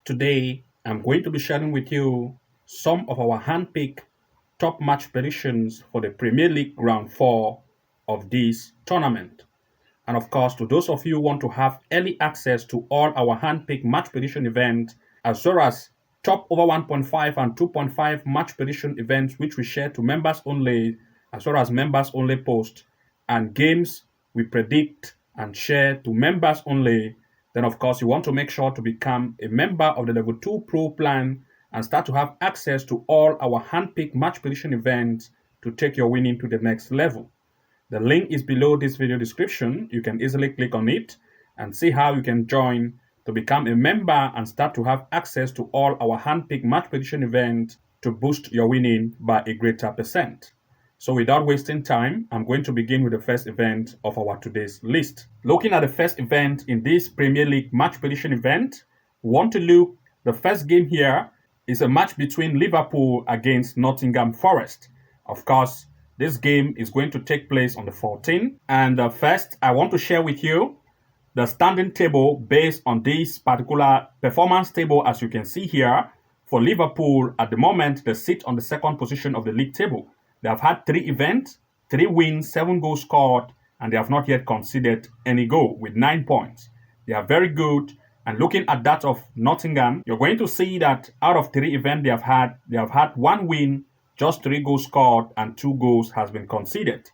Today, I'm going to be sharing with you some of our handpicked top match predictions for the Premier League Round 4 of this tournament. And of course, to those of you who want to have early access to all our handpicked match prediction events, as well as top over 1.5 and 2.5 match prediction events, which we share to members only, as well as members only posts, and games we predict and share to members only, then of course you want to make sure to become a member of the Level 2 Pro plan and start to have access to all our handpicked match prediction events to take your winning to the next level. The link is below this video description. You can easily click on it and see how you can join to become a member and start to have access to all our handpicked match prediction events to boost your winning by a greater percent. So without wasting time, I'm going to begin with the first event of our today's list. Looking at the first event in this Premier League match prediction event, we want to look, the first game here is a match between Liverpool against Nottingham Forest. Of course, this game is going to take place on the 14th. And first, I want to share with you the standing table based on this particular performance table. As you can see here, for Liverpool, at the moment, they sit on the second position of the league table. They have had 3 events, 3 wins, 7 goals scored, and they have not yet conceded any goal with 9 points. They are very good. And looking at that of Nottingham, you're going to see that out of 3 events they have had 1 win, just 3 goals scored, and 2 goals has been conceded.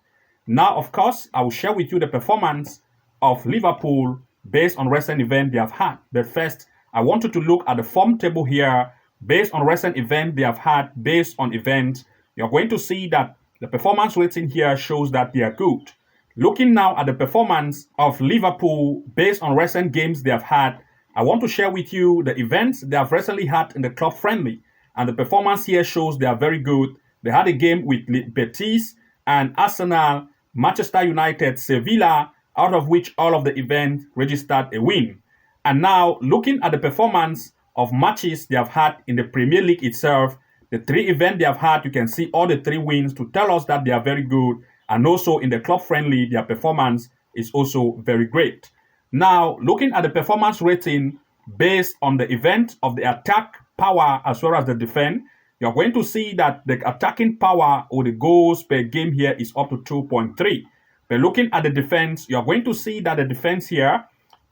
Now, of course, I will share with you the performance of Liverpool based on recent events they have had. But first, I want you to look at the form table here based on recent events they have had, based on events. You're going to see that the performance rating here shows that they are good. Looking now at the performance of Liverpool based on recent games they have had, I want to share with you the events they have recently had in the club friendly. And the performance here shows they are very good. They had a game with Betis and Arsenal, Manchester United, Sevilla, out of which all of the events registered a win. And now, looking at the performance of matches they have had in the Premier League itself, the 3 events they have had, you can see all the 3 wins to tell us that they are very good. And also in the club friendly, their performance is also very great. Now, looking at the performance rating based on the event of the attack power as well as the defense, you're going to see that the attacking power or the goals per game here is up to 2.3. But looking at the defense, you're going to see that the defense here,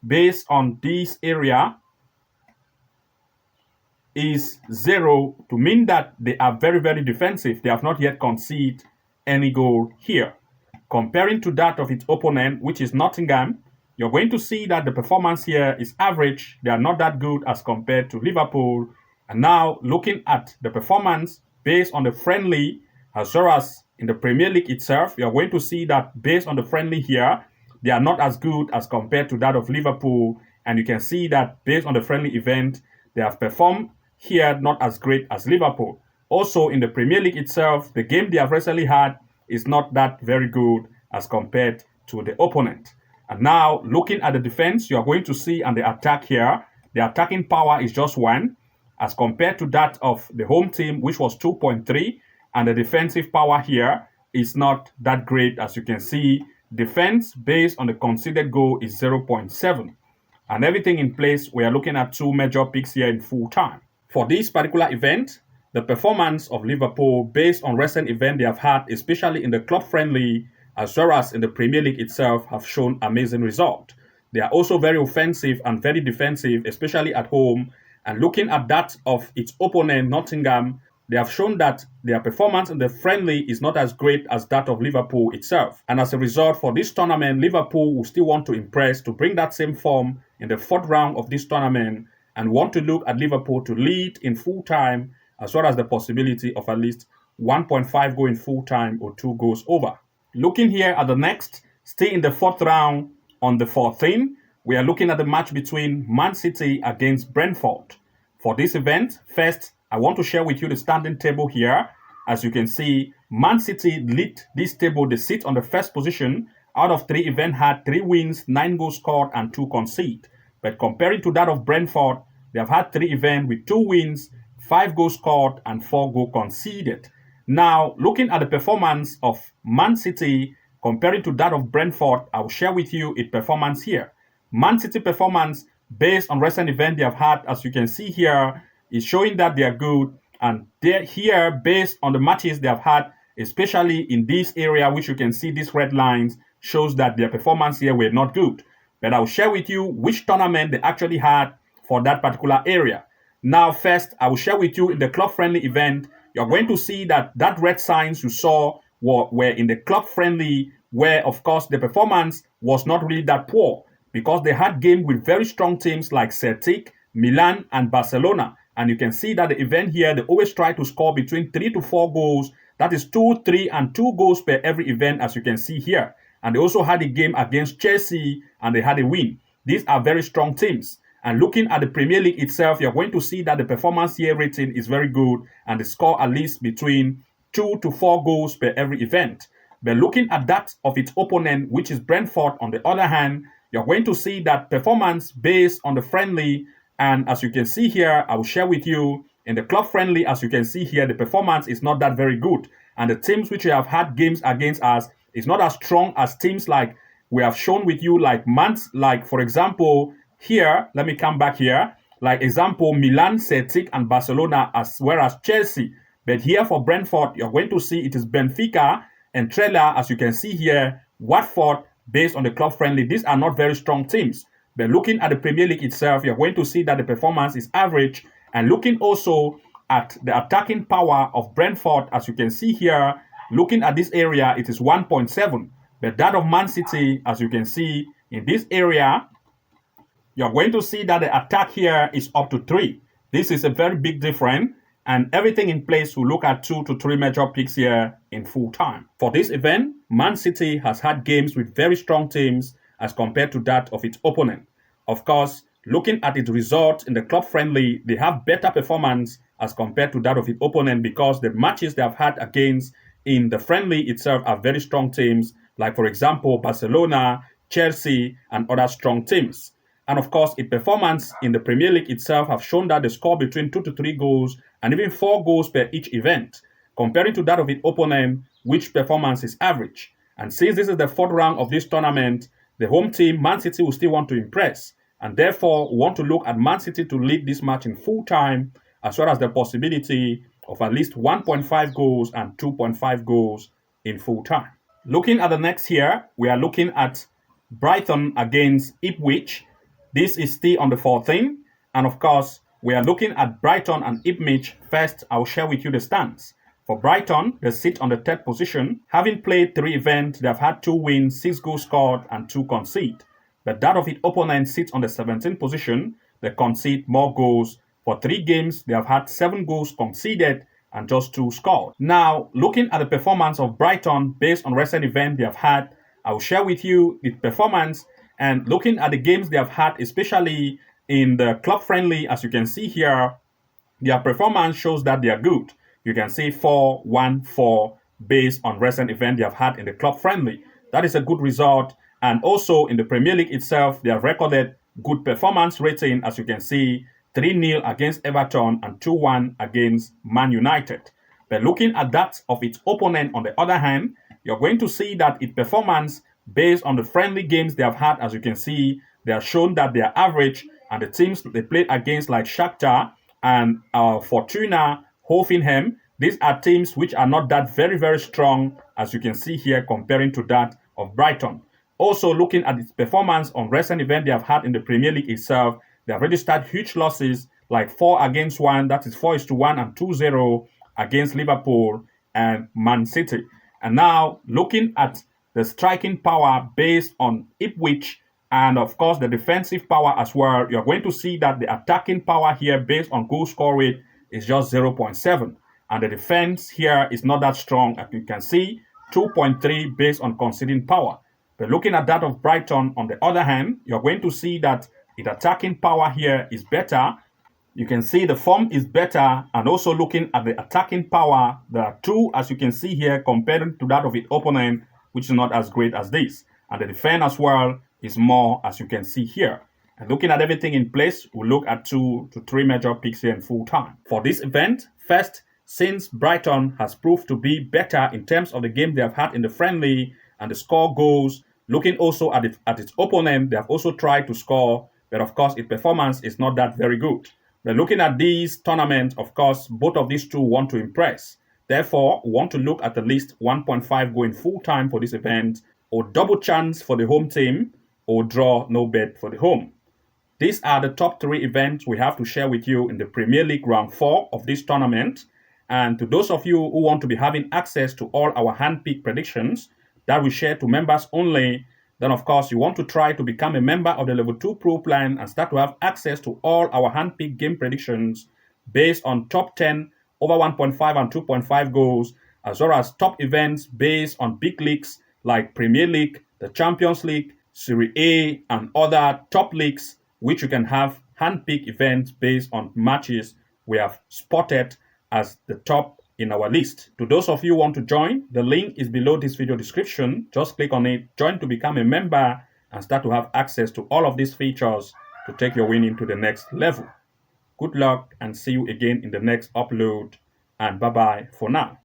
based on this area, is 0, to mean that they are very, very defensive. They have not yet conceded any goal here. Comparing to that of its opponent, which is Nottingham, you're going to see that the performance here is average. They are not that good as compared to Liverpool. And now, looking at the performance based on the friendly, as well as in the Premier League itself, you're going to see that based on the friendly here, they are not as good as compared to that of Liverpool. And you can see that based on the friendly event, they have performed here not as great as Liverpool. Also, in the Premier League itself, the game they have recently had is not that very good as compared to the opponent. And now, looking at the defense, you are going to see, and the attack here, the attacking power is just 1, as compared to that of the home team, which was 2.3, and the defensive power here is not that great. As you can see, defense based on the conceded goal is 0.7. And everything in place, we are looking at 2 major picks here in full time. For this particular event, the performance of Liverpool based on recent events they have had, especially in the club friendly, as well as in the Premier League itself, have shown amazing results. They are also very offensive and very defensive, especially at home. And looking at that of its opponent, Nottingham, they have shown that their performance in the friendly is not as great as that of Liverpool itself. And as a result, for this tournament, Liverpool will still want to impress to bring that same form in the 4th round of this tournament and want to look at Liverpool to lead in full time, as well as the possibility of at least 1.5 goal in full time or 2 goals over. Looking here at the next, still in the 4th round on the 14th, we are looking at the match between Man City against Brentford. For this event, first, I want to share with you the standing table here. As you can see, Man City lead this table. They sit on the 1st position. Out of 3 events, had 3 wins, 9 goals scored, and 2 conceded. But comparing to that of Brentford, they have had 3 events with 2 wins, 5 goals scored, and 4 goals conceded. Now, looking at the performance of Man City comparing to that of Brentford, I will share with you its performance here. Man City performance based on recent event they have had, as you can see here, is showing that they are good. And they're here based on the matches they have had, especially in this area, which you can see these red lines, shows that their performance here were not good. But I'll share with you which tournament they actually had for that particular area. Now, first, I will share with you in the club-friendly event, you're going to see that red signs you saw were in the club-friendly, where, of course, the performance was not really that poor because they had games with very strong teams like Celtic, Milan, and Barcelona. And you can see that the event here, they always try to score between 3 to 4 goals. That is 2, 3, and 2 goals per every event, as you can see here. And they also had a game against Chelsea, and they had a win. These are very strong teams. And looking at the Premier League itself, you're going to see that the performance here rating is very good, and they score at least between 2 to 4 goals per every event. But looking at that of its opponent, which is Brentford, on the other hand, you're going to see that performance based on the friendly, and as you can see here, I will share with you, in the club friendly, as you can see here, the performance is not that very good. And the teams which have had games against us is not as strong as teams like we have shown with you, like for example, here, let me come back here. Like example, Milan, Celtic, and Barcelona, as well as Chelsea. But here for Brentford, you're going to see it is Benfica and Trela, as you can see here, Watford, based on the club friendly. These are not very strong teams. But looking at the Premier League itself, you're going to see that the performance is average. And looking also at the attacking power of Brentford, as you can see here, looking at this area, it is 1.7. But that of Man City, as you can see in this area, you're going to see that the attack here is up to 3. This is a very big difference, and everything in place will look at 2 to 3 major picks here in full time. For this event, Man City has had games with very strong teams as compared to that of its opponent. Of course, looking at its result in the club friendly, they have better performance as compared to that of its opponent because the matches they have had against in the friendly itself are very strong teams, like for example, Barcelona, Chelsea, and other strong teams. And of course, its performance in the Premier League itself have shown that they score between 2 to 3 goals and even 4 goals per each event, comparing to that of its opponent, which performance is average. And since this is the 4th round of this tournament, the home team, Man City, will still want to impress, and therefore want to look at Man City to lead this match in full time, as well as the possibility of at least 1.5 goals and 2.5 goals in full time. Looking at the next here, we are looking at Brighton against Ipswich. This is still on the 14th, and of course, we are looking at Brighton and Ipswich. First, I'll share with you the stats. For Brighton, they sit on the 3rd position. Having played 3 events, they have had 2 wins, 6 goals scored, and 2 conceded. But that of its opponent sits on the 17th position. They concede more goals. For 3 games, they have had 7 goals conceded and just 2 scored. Now, looking at the performance of Brighton based on recent events they have had, I will share with you its performance. And looking at the games they have had, especially in the club friendly, as you can see here, their performance shows that they are good. You can see 4-1-4 based on recent events they have had in the club friendly. That is a good result. And also in the Premier League itself, they have recorded good performance rating, as you can see, 3-0 against Everton and 2-1 against Man United. But looking at that of its opponent, on the other hand, you're going to see that its performance based on the friendly games they have had, as you can see, they have shown that they are average, and the teams they played against like Shakhtar and Fortuna, Hoffenheim, these are teams which are not that very, very strong, as you can see here, comparing to that of Brighton. Also, looking at its performance on recent events they have had in the Premier League itself, they have registered huge losses, like 4-1, that is 4-1 and 2-0 against Liverpool and Man City. And now, looking at the striking power based on Ipswich, and of course the defensive power as well, you're going to see that the attacking power here based on goal score rate is just 0.7. And the defense here is not that strong, as you can see, 2.3 based on conceding power. But looking at that of Brighton, on the other hand, you're going to see that its attacking power here is better. You can see the form is better, and also looking at the attacking power, there are 2, as you can see here, compared to that of its opponent, which is not as great as this. And the defense as well is more, as you can see here. And looking at everything in place, we'll look at 2 to 3 major picks here in full time. For this event, first, since Brighton has proved to be better in terms of the game they have had in the friendly and the score goals, looking also at its opponent, they have also tried to score but of course, its performance is not that very good. But looking at these tournaments, of course, both of these two want to impress. Therefore, we want to look at least 1.5 going full time for this event, or double chance for the home team, or draw no bet for the home. These are the top 3 events we have to share with you in the Premier League Round 4 of this tournament. And to those of you who want to be having access to all our hand-picked predictions that we share to members only, then of course you want to try to become a member of the Level 2 Pro plan and start to have access to all our hand-picked game predictions based on top 10 over 1.5 and 2.5 goals, as well as top events based on big leagues like Premier League, the Champions League, Serie A, and other top leagues, which you can have hand-picked events based on matches we have spotted as the top in our list. To those of you who want to join, the link is below this video description. Just click on it, join to become a member, and start to have access to all of these features to take your winning to the next level. Good luck and see you again in the next upload, and bye-bye for now.